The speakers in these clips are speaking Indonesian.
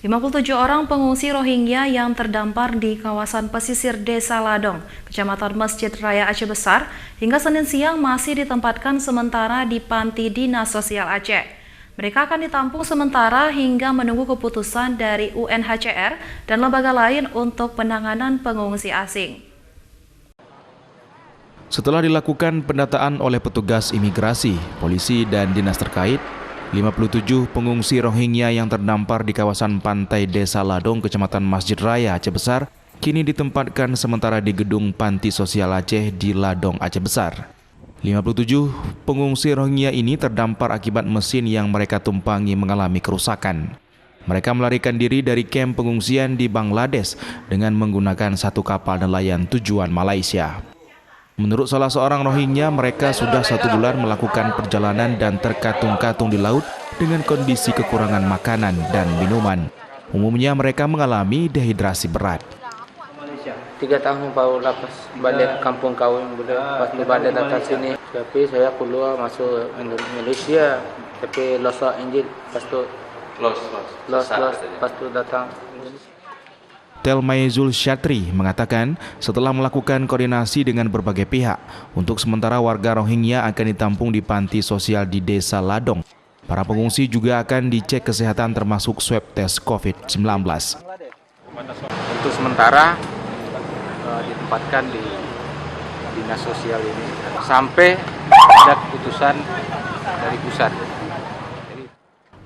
57 orang pengungsi Rohingya yang terdampar di kawasan pesisir Desa Ladong, Kecamatan Masjid Raya Aceh Besar, hingga Senin siang masih ditempatkan sementara di Panti Dinas Sosial Aceh. Mereka akan ditampung sementara hingga menunggu keputusan dari UNHCR dan lembaga lain untuk penanganan pengungsi asing. Setelah dilakukan pendataan oleh petugas imigrasi, polisi, dan dinas terkait, 57 pengungsi Rohingya yang terdampar di kawasan pantai Desa Ladong, Kecamatan Masjid Raya Aceh Besar, kini ditempatkan sementara di gedung Panti Sosial Aceh di Ladong, Aceh Besar. 57 pengungsi Rohingya ini terdampar akibat mesin yang mereka tumpangi mengalami kerusakan. Mereka melarikan diri dari kamp pengungsian di Bangladesh dengan menggunakan satu kapal nelayan tujuan Malaysia. Menurut salah seorang Rohingya, mereka sudah 1 bulan melakukan perjalanan dan terkatung-katung di laut dengan kondisi kekurangan makanan dan minuman. Umumnya mereka mengalami dehidrasi berat. 3 tahun baru lepas balik kampung kawan, lepas balik datang sini. Tapi saya keluar masuk Malaysia, tapi lost Injil, lepas tu lepas tu datang. Telmaizul Syatri mengatakan setelah melakukan koordinasi dengan berbagai pihak, untuk sementara warga Rohingya akan ditampung di panti sosial di Desa Ladong. Para pengungsi juga akan dicek kesehatan termasuk swab tes COVID-19. Untuk sementara ditempatkan di dinas sosial ini sampai ada keputusan dari pusat.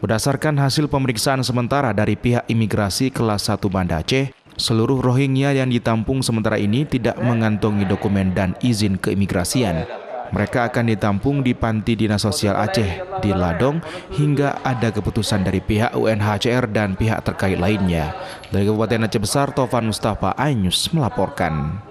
Berdasarkan hasil pemeriksaan sementara dari pihak imigrasi kelas 1 Banda Aceh, seluruh Rohingya yang ditampung sementara ini tidak mengantongi dokumen dan izin keimigrasian. Mereka akan ditampung di Panti Dinas Sosial Aceh di Ladong hingga ada keputusan dari pihak UNHCR dan pihak terkait lainnya. Dari Kabupaten Aceh Besar, Taufan Mustafa, iNews melaporkan.